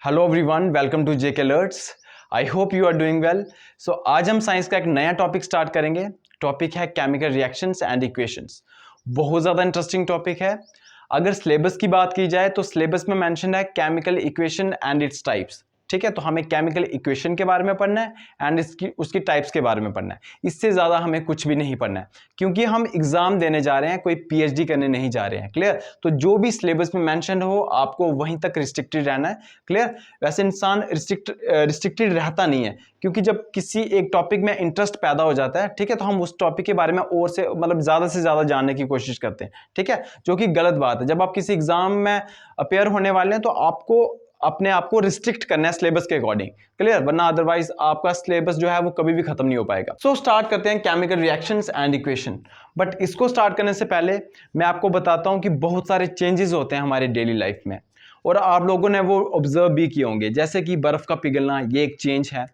Hello everyone, welcome to JK alerts. I hope you are doing well. So आज हम science का एक नया टॉपिक स्टार्ट करेंगे। टॉपिक है केमिकल रिएक्शंस एंड इक्वेशंस। बहुत ज़्यादा इंटरेस्टिंग टॉपिक है। अगर सिलेबस की बात की जाए तो सिलेबस में मेंशन है chemical equation and its types. ठीक है, तो हमें केमिकल इक्वेशन के बारे में पढ़ना है एंड उसकी टाइप्स के बारे में पढ़ना है। इससे ज़्यादा हमें कुछ भी नहीं पढ़ना है, क्योंकि हम एग्जाम देने जा रहे हैं, कोई पीएचडी करने नहीं जा रहे हैं। क्लियर? तो जो भी सिलेबस में मेंशन हो आपको वहीं तक रिस्ट्रिक्टेड रहना है। क्लियर? वैसे इंसान रिस्ट्रिक्टेड रहता नहीं है, क्योंकि जब किसी एक टॉपिक में इंटरेस्ट पैदा हो जाता है, ठीक है, तो हम उस टॉपिक के बारे में और से ज़्यादा से ज़्यादा जानने की कोशिश करते हैं। ठीक है, जो कि गलत बात है। जब आप किसी एग्जाम में अपेयर होने वाले हैं तो आपको अपने आप को रिस्ट्रिक्ट करना है सिलेबस के अकॉर्डिंग। क्लियर? वरना अदरवाइज आपका सिलेबस जो है वो कभी भी खत्म नहीं हो पाएगा। सो स्टार्ट करते हैं chemical reactions and equation. But इसको स्टार्ट करने से पहले मैं आपको बताता हूं कि बहुत सारे चेंजेस होते हैं हमारे डेली लाइफ में, और आप लोगों ने वो ऑब्जर्व भी किए होंगे। जैसे कि बर्फ का पिघलना, ये एक चेंज है।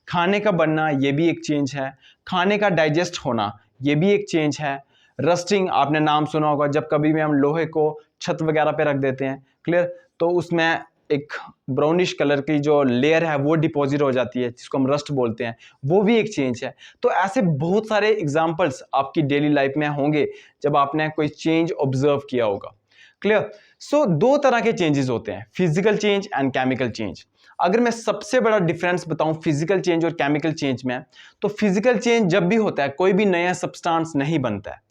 खाने का बनना, ये भी एक चेंज है। खाने का डाइजेस्ट होना, ये भी एक चेंज है। रस्टिंग, आपने नाम सुना होगा, जब कभी भी हम लोहे को छत वगैरह पे रख देते हैं, क्लियर, तो उसमें एक ब्राउनिश कलर की जो लेयर है वो डिपॉजिट हो जाती है, जिसको हम रस्ट बोलते हैं, वो भी एक चेंज है। तो ऐसे बहुत सारे एग्जांपल्स आपकी डेली लाइफ में होंगे जब आपने कोई चेंज ऑब्जर्व किया होगा। क्लियर? सो दो तरह के चेंजेस होते हैं, physical change and chemical change. अगर मैं सबसे बड़ा डिफरेंस बताऊं फिजिकल चेंज और केमिकल चेंज में, तो फिजिकल चेंज जब भी होता है कोई भी नया सब्सटेंस नहीं बनता है।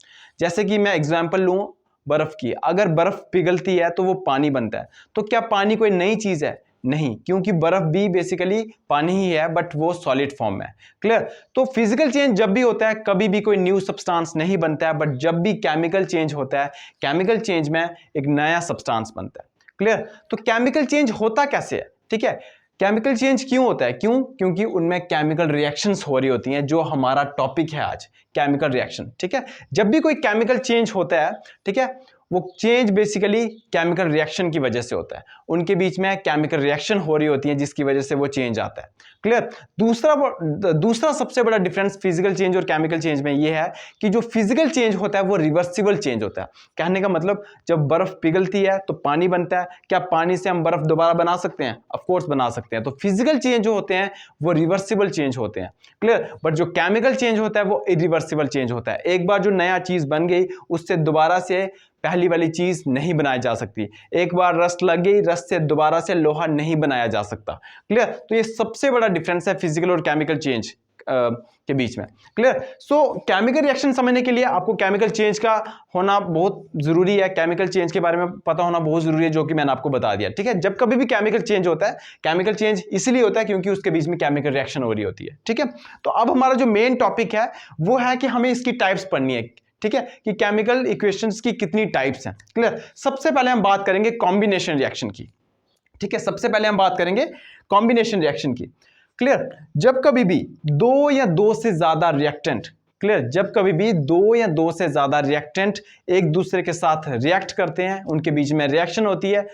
जैसे कि मैं एग्जांपल लूं बर्फ की, अगर बर्फ पिघलती है तो वो पानी बनता है। तो क्या पानी कोई नई चीज है? नहीं, क्योंकि बर्फ भी बेसिकली पानी ही है, बट वो सॉलिड फॉर्म में है। क्लियर? तो फिजिकल चेंज जब भी होता है कभी भी कोई न्यू सब्सटेंस नहीं बनता है, बट जब भी केमिकल चेंज होता है, केमिकल चेंज में एक नया सब्सटेंस बनता है। क्लियर? तो केमिकल चेंज होता कैसे है? ठीक है, केमिकल चेंज क्यों होता है? क्योंकि उनमें केमिकल रिएक्शंस हो रही होती हैं, जो हमारा टॉपिक है आज, केमिकल रिएक्शन। ठीक है, जब भी कोई केमिकल चेंज होता है, ठीक है, वो चेंज बेसिकली केमिकल रिएक्शन की वजह से होता है। उनके बीच में केमिकल रिएक्शन हो रही होती है, जिसकी वजह से वो चेंज आता है। क्लियर? दूसरा सबसे बड़ा डिफरेंस फिजिकल चेंज और केमिकल चेंज में ये है कि जो फिजिकल चेंज होता है वो रिवर्सिबल चेंज होता है। कहने का मतलब, जब बर्फ पिघलती है तो पानी बनता है। क्या पानी से हम बर्फ दोबारा बना सकते हैं? ऑफ कोर्स बना सकते हैं। तो फिजिकल चेंज जो होते हैं वो रिवर्सिबल चेंज होते हैं। क्लियर? बट जो केमिकल चेंज होता है वो इरिवर्सिबल चेंज होता है। एक बार जो नया चीज बन गई, उससे दोबारा से पहली वाली चीज नहीं बनाई जा सकती। एक बार रस्ट लग गई, रस्ट से दोबारा से लोहा नहीं बनाया जा सकता। क्लियर? तो ये सबसे बड़ा डिफरेंस है फिजिकल और केमिकल चेंज के बीच में। क्लियर? सो केमिकल रिएक्शन समझने के लिए आपको केमिकल चेंज का होना बहुत जरूरी है, केमिकल चेंज के बारे में पता होना बहुत जरूरी है, जो कि मैंने आपको बता दिया। ठीक है, जब कभी भी केमिकल चेंज होता है, केमिकल चेंज इसलिए होता है क्योंकि उसके बीच में केमिकल रिएक्शन हो रही होती है। ठीक है, तो अब हमारा जो मेन टॉपिक है वो है कि हमें इसकी टाइप्स पढ़नी है। ठीक है, कि केमिकल इक्वेशंस की कितनी टाइप्स हैं। क्लियर? सबसे पहले हम बात करेंगे कॉम्बिनेशन रिएक्शन की। ठीक है, सबसे पहले हम बात करेंगे कॉम्बिनेशन रिएक्शन की। क्लियर? जब कभी भी दो या दो से ज्यादा रिएक्टेंट, क्लियर, जब कभी भी दो या दो से ज्यादा रिएक्टेंट एक दूसरे के साथ रिएक्ट करते हैं, उनके बीच में रिएक्शन होती है,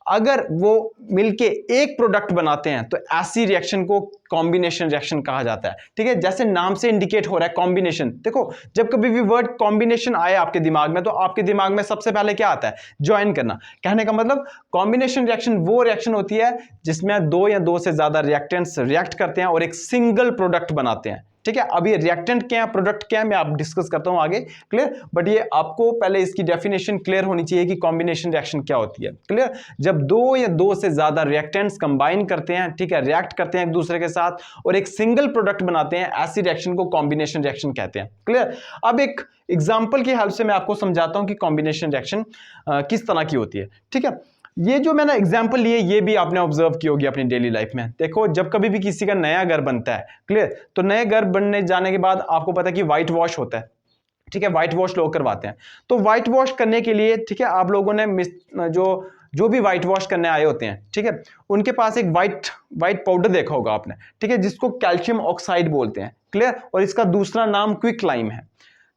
अगर वो मिलके एक प्रोडक्ट बनाते हैं, तो ऐसी रिएक्शन को कॉम्बिनेशन रिएक्शन कहा जाता है। ठीक है, जैसे नाम से इंडिकेट हो रहा है कॉम्बिनेशन। देखो, जब कभी भी वर्ड कॉम्बिनेशन आए आपके दिमाग में, तो आपके दिमाग में सबसे पहले क्या आता है? ज्वाइन करना। कहने का मतलब, कॉम्बिनेशन रिएक्शन वो रिएक्शन होती है जिसमें दो या दो से ज्यादा रिएक्टेंट्स रिएक्ट करते हैं और एक सिंगल प्रोडक्ट बनाते हैं। ठीक है, अब ये रिएक्टेंट क्या है, प्रोडक्ट क्या है, मैं आप डिस्कस करता हूं आगे। क्लियर? बट ये आपको पहले इसकी डेफिनेशन क्लियर होनी चाहिए कि कॉम्बिनेशन रिएक्शन क्या होती है। क्लियर? जब दो या दो से ज्यादा रिएक्टेंट्स कंबाइन करते हैं, ठीक है, रिएक्ट करते हैं एक दूसरे के साथ और एक सिंगल प्रोडक्ट बनाते हैं, ऐसी रिएक्शन को कॉम्बिनेशन रिएक्शन कहते हैं। क्लियर? अब एक एग्जांपल की हेल्प से मैं आपको समझाता हूं कि कॉम्बिनेशन रिएक्शन किस तरह की होती है। ठीक है, ये जो मैंने एग्जांपल लिए, ये भी आपने ऑब्जर्व की होगी अपनी डेली लाइफ में। देखो, जब कभी भी किसी का नया घर बनता है, क्लियर, तो नए घर बनने जाने के बाद आपको पता है कि व्हाइट वॉश होता है। ठीक है, व्हाइट वॉश लोग करवाते हैं। तो व्हाइट वॉश करने के लिए, ठीक है, आप लोगों ने जो भी व्हाइट वॉश करने आए होते हैं, ठीक है, उनके पास एक व्हाइट पाउडर देखा होगा आपने, ठीक है, जिसको कैल्शियम ऑक्साइड बोलते हैं। क्लियर? और इसका दूसरा नाम क्विक लाइम है।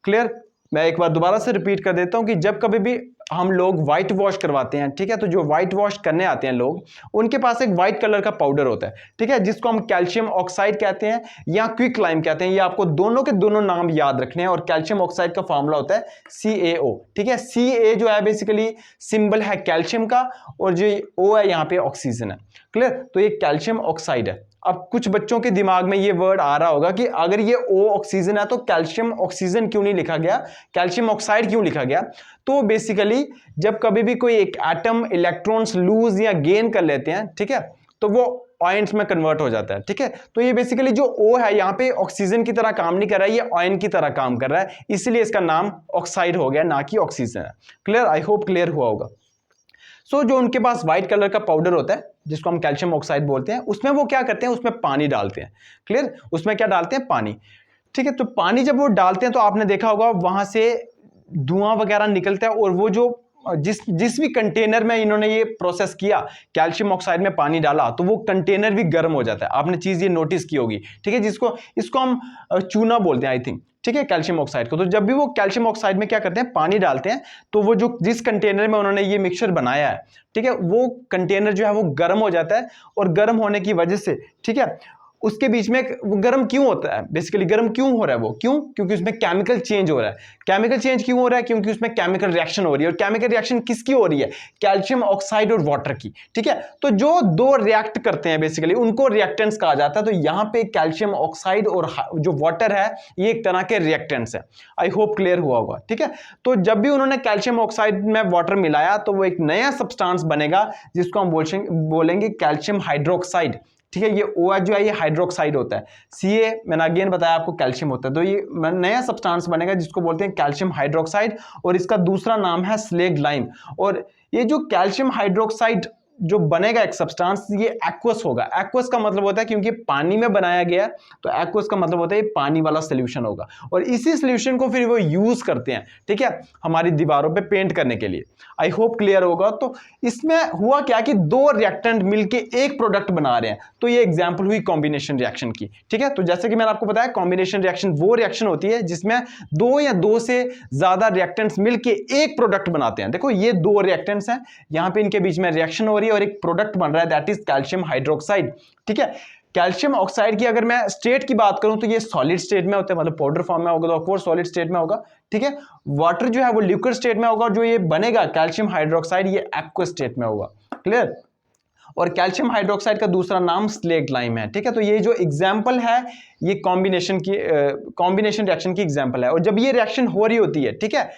क्लियर? मैं एक बार दोबारा से रिपीट कर देता हूं कि जब कभी भी हम लोग व्हाइट वॉश करवाते हैं, ठीक है, तो जो व्हाइट वॉश करने आते हैं लोग, उनके पास एक व्हाइट कलर का पाउडर होता है, ठीक है, जिसको हम कैल्शियम ऑक्साइड कहते हैं या क्विक लाइम कहते हैं। ये आपको दोनों के दोनों नाम याद रखने हैं। और कैल्शियम ऑक्साइड का फॉर्मूला होता है CaO, ठीक है। Ca जो है बेसिकली सिंबल है कैल्शियम का, और जो O है यहाँ पे ऑक्सीजन है। क्लियर? तो ये कैल्शियम ऑक्साइड है। अब कुछ बच्चों के दिमाग में ये वर्ड आ रहा होगा कि अगर ये O ऑक्सीजन है तो कैल्शियम ऑक्सीजन क्यों नहीं लिखा गया, कैल्शियम ऑक्साइड क्यों लिखा गया? तो बेसिकली जब कभी भी कोई एक एटम इलेक्ट्रॉन्स लूज या गेन कर लेते हैं, ठीक है, तो वो आयंस में कन्वर्ट हो जाता है, ठीक है। तो ये बेसिकली जो O है यहाँ पे ऑक्सीजन की तरह काम नहीं कर रहा है, ये आयन की तरह काम कर रहा है, इसलिए इसका नाम ऑक्साइड हो गया, ना कि ऑक्सीजन है। क्लियर? आई होप क्लियर हुआ होगा। सो जो उनके पास व्हाइट कलर का पाउडर होता है जिसको हम कैल्शियम ऑक्साइड बोलते हैं, उसमें वो क्या करते हैं, उसमें पानी डालते हैं। क्लियर? उसमें क्या डालते हैं? पानी, ठीक है। तो पानी जब वो डालते हैं तो आपने देखा होगा वहां से धुआं वगैरह निकलता है, और वो जो जिस भी कंटेनर में इन्होंने ये प्रोसेस किया, कैल्शियम ऑक्साइड में पानी डाला, तो वो कंटेनर भी गर्म हो जाता है। आपने चीज ये नोटिस की होगी, ठीक है, इसको हम चूना बोलते हैं आई थिंक, ठीक है, कैल्शियम ऑक्साइड को। तो जब भी वो कैल्शियम ऑक्साइड में क्या करते हैं, पानी डालते हैं, तो वो जो जिस कंटेनर में उन्होंने ये मिक्सचर बनाया है, ठीक है, वो कंटेनर जो है वो गर्म हो जाता है, और गर्म होने की वजह से, ठीक है, उसके बीच में वो गर्म क्यों होता है, बेसिकली गर्म क्यों हो रहा है वो, क्यों? क्योंकि उसमें केमिकल चेंज हो रहा है। केमिकल चेंज क्यों हो रहा है? क्योंकि उसमें केमिकल रिएक्शन हो रही है। और केमिकल रिएक्शन किसकी हो रही है? कैल्शियम ऑक्साइड और वाटर की, ठीक है। तो जो दो रिएक्ट करते हैं बेसिकली उनको रिएक्टेंट्स कहा जाता है। तो यहां पे कैल्शियम ऑक्साइड और जो वाटर है ये एक तरह के रिएक्टेंट्स है। आई होप क्लियर हुआ होगा, ठीक है। तो जब भी उन्होंने कैल्शियम ऑक्साइड में वाटर मिलाया तो वो एक नया सब्सटेंस बनेगा जिसको हम बोलेंगे कैल्शियम हाइड्रोक्साइड, ठीक है। ये OH जो है ये हाइड्रोक्साइड होता है, Ca मैंने अगेन बताया आपको कैल्शियम होता है। तो ये नया सब्सटेंस बनेगा जिसको बोलते हैं कैल्शियम हाइड्रोक्साइड, और इसका दूसरा नाम है स्लेग लाइम। और ये जो कैल्शियम हाइड्रोक्साइड जो बनेगा एक सब्सटेंस, ये एक्वस होगा। एक्वस का मतलब होता है क्योंकि पानी में बनाया गया, तो एक्वस का मतलब होता है ये पानी वाला सोल्यूशन होगा, और इसी सोल्यूशन को फिर वो यूज करते हैं, ठीक है, हमारी दीवारों पे पेंट करने के लिए। आई होप क्लियर होगा। तो इसमें हुआ क्या कि दो रिएक्टेंट मिलके एक प्रोडक्ट बना रहे हैं, तो ये एग्जांपल हुई कॉम्बिनेशन रिएक्शन की, ठीक है। तो जैसे कि मैंने आपको बताया, कॉम्बिनेशन रिएक्शन वो रिएक्शन होती है जिसमें दो या दो से ज्यादा रिएक्टेंट्स मिलके एक प्रोडक्ट बनाते हैं। देखो ये दो रिएक्टेंट्स हैं, यहां पे इनके बीच में रिएक्शन हो रही है और एक प्रोडक्ट बन रहा है, दैट इज कैल्शियम हाइड्रोक्साइड, ठीक है। कैल्शियम ऑक्साइड की अगर मैं स्टेट की बात करूं तो ये सॉलिड स्टेट में होता है, मतलब पाउडर फॉर्म में होगा तो ऑफकोर्स सॉलिड स्टेट में होगा, ठीक है। वाटर जो है वो लिक्विड स्टेट में होगा, जो ये बनेगा कैल्शियम हाइड्रोक्साइड ये एक्वस स्टेट में होगा। क्लियर? और कैल्शियम हाइड्रोक्साइड का दूसरा नाम स्लेग लाइम है, ठीक है। तो ये जो एग्जांपल है ये कॉम्बिनेशन रिएक्शन की एग्जांपल है। और जब ये रिएक्शन हो रही होती है, ठीक है,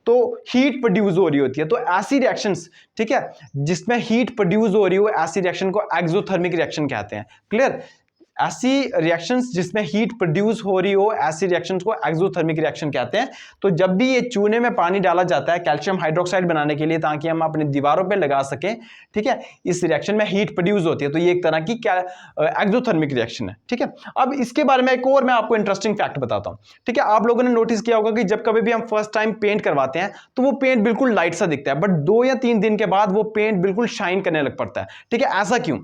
तो हीट प्रोड्यूस हो रही होती है। तो ऐसी रिएक्शंस, ठीक है, जिसमें हीट प्रोड्यूस हो रही हो, ऐसी रिएक्शन को एक्सोथर्मिक रिएक्शन कहते हैं। क्लियर? ऐसी रिएक्शंस जिसमें हीट प्रोड्यूस हो रही हो, ऐसी रिएक्शंस को एक्सोथर्मिक रिएक्शन कहते हैं। तो जब भी ये चूने में पानी डाला जाता है कैल्शियम हाइड्रोक्साइड बनाने के लिए, ताकि हम अपनी दीवारों पे लगा सकें, ठीक है, इस रिएक्शन में हीट प्रोड्यूस होती है, तो ये एक तरह की एक्सोथर्मिक रिएक्शन है, ठीक है। अब इसके बारे में एक और मैं आपको इंटरेस्टिंग फैक्ट बताता हूं, ठीक है। आप लोगों ने नोटिस किया होगा कि जब कभी भी हम फर्स्ट टाइम पेंट करवाते हैं तो वो पेंट बिल्कुल लाइट सा दिखता है, बट 2 या 3 दिन के बाद वो पेंट बिल्कुल शाइन करने लग पड़ता है, ठीक है। ऐसा क्यों?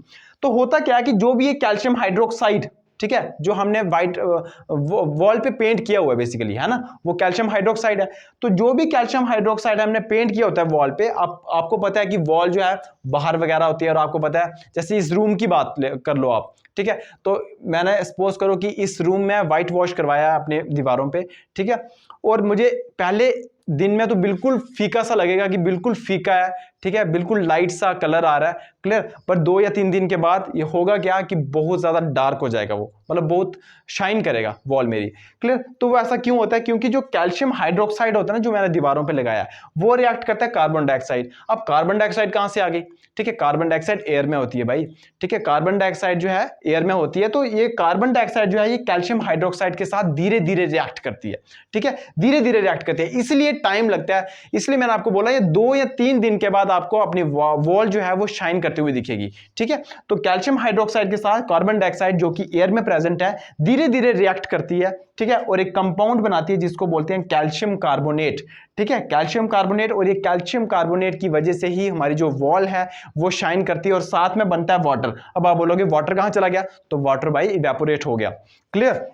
तो होता क्या है कि जो भी ये कैल्शियम हाइड्रोक्साइड, ठीक है, जो हमने व्हाइट वॉल पे पेंट किया हुआ है बेसिकली, है ना, वो कैल्शियम हाइड्रोक्साइड है। तो जो भी कैल्शियम हाइड्रोक्साइड हमने पेंट किया होता है वॉल पे, आपको पता है कि वॉल जो है बाहर वगैरह होती है, और आपको पता है जैसे इस रूम की बात कर लो आप, ठीक है। तो मैंने सपोज करो कि इस रूम में व्हाइट वॉश करवाया अपने दीवारों पे, ठीक है, और मुझे पहले दिन में तो बिल्कुल फीका सा लगेगा कि बिल्कुल फीका है, ठीक है, बिल्कुल लाइट सा कलर आ रहा है, क्लियर। पर 2 या 3 दिन के बाद ये होगा क्या कि बहुत ज्यादा डार्क हो जाएगा, वो मतलब बहुत शाइन करेगा वॉल मेरी, क्लियर। तो वो ऐसा क्यों होता है? क्योंकि जो कैल्शियम हाइड्रोक्साइड होता है ना, जो मैंने दीवारों पे लगाया है, वो रिएक्ट करता है कार्बन डाइऑक्साइड। अब कार्बन डाइऑक्साइड कहां से आ गई? ठीक है, कार्बन डाइऑक्साइड एयर में होती है भाई, ठीक है, कार्बन डाइऑक्साइड जो है एयर में होती है। तो ये कार्बन डाइऑक्साइड जो है ये कैल्शियम हाइड्रोक्साइड के साथ धीरे धीरे रिएक्ट करती है, ठीक है, धीरे धीरे रिएक्ट करती है, इसलिए टाइम लगता है। इसलिए मैंने आपको बोला ये 2 या 3 दिन के बाद आपको अपनी वॉल जो है वो शाइन करते हुए दिखेगी, ठीक है। तो कैल्शियम हाइड्रोक्साइड के साथ कार्बन डाइऑक्साइड जो कि एयर में प्रेजेंट है धीरे धीरे रिएक्ट करती है, ठीक है, और एक कंपाउंड बनाती है जिसको बोलते हैं कैल्शियम कार्बोनेट, ठीक है, कैल्शियम कार्बोनेट। और ये कैल्शियम कार्बोनेट की वजह से ही हमारी जो वॉल है वो शाइन करती है, और साथ में बनता है वाटर। अब आप बोलोगे वाटर कहां चला गया? तो वाटर भाई इवेपोरेट हो गया, क्लियर।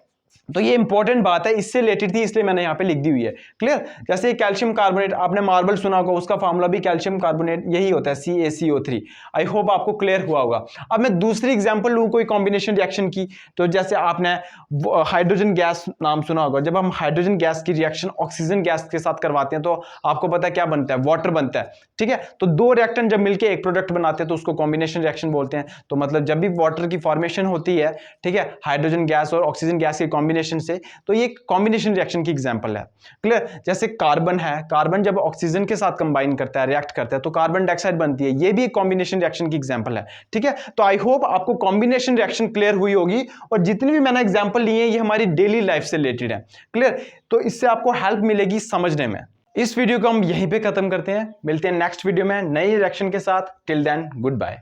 तो ये इंपॉर्टेंट बात है, इससे रिलेटेड थी इसलिए मैंने यहाँ पे लिख दी हुई है। क्लियर? जैसे कैल्शियम कार्बोनेट, आपने मार्बल सुना होगा, उसका फार्मूला भी कैल्शियम कार्बोनेट यही होता है, CaCO3। आई होप आपको क्लियर हुआ होगा। अब मैं दूसरी एग्जांपल लूँ कोई कॉम्बिनेशन रिएक्शन की, तो जैसे आपने हाइड्रोजन गैस नाम सुना होगा। जब हम हाइड्रोजन गैस की रिएक्शन ऑक्सीजन गैस के साथ करवाते हैं तो आपको पता है क्या बनता है, वाटर बनता है। ठीक है, तो दो रिएक्टेंट जब मिलकर एक प्रोडक्ट बनाते हैं तो उसको कॉम्बिनेशन रिएक्शन बोलते हैं। तो मतलब जब भी वाटर की फॉर्मेशन होती है, ठीक है, हाइड्रोजन गैस और ऑक्सीजन गैस के कॉम्बिनेशन से, तो ये कॉम्बिनेशन रिएक्शन की एग्जांपल है। क्लियर? जैसे कार्बन है, कार्बन जब ऑक्सीजन के साथ कंबाइन करता है, रिएक्ट करता है, तो कार्बन डाइऑक्साइड बनती है, ये भी एक कॉम्बिनेशन रिएक्शन की एग्जांपल है। ठीक है, तो आई होप आपको कॉम्बिनेशन रिएक्शन क्लियर हुई होगी, और जितनी भी मैंने एग्जांपल लिए हैं ये हमारी डेली लाइफ से रिलेटेड है। क्लियर? तो इससे आपको हेल्प मिलेगी समझने में। इस वीडियो को हम यहीं पे खत्म करते हैं, मिलते हैं नेक्स्ट वीडियो में नई रिएक्शन के साथ। Till then good bye.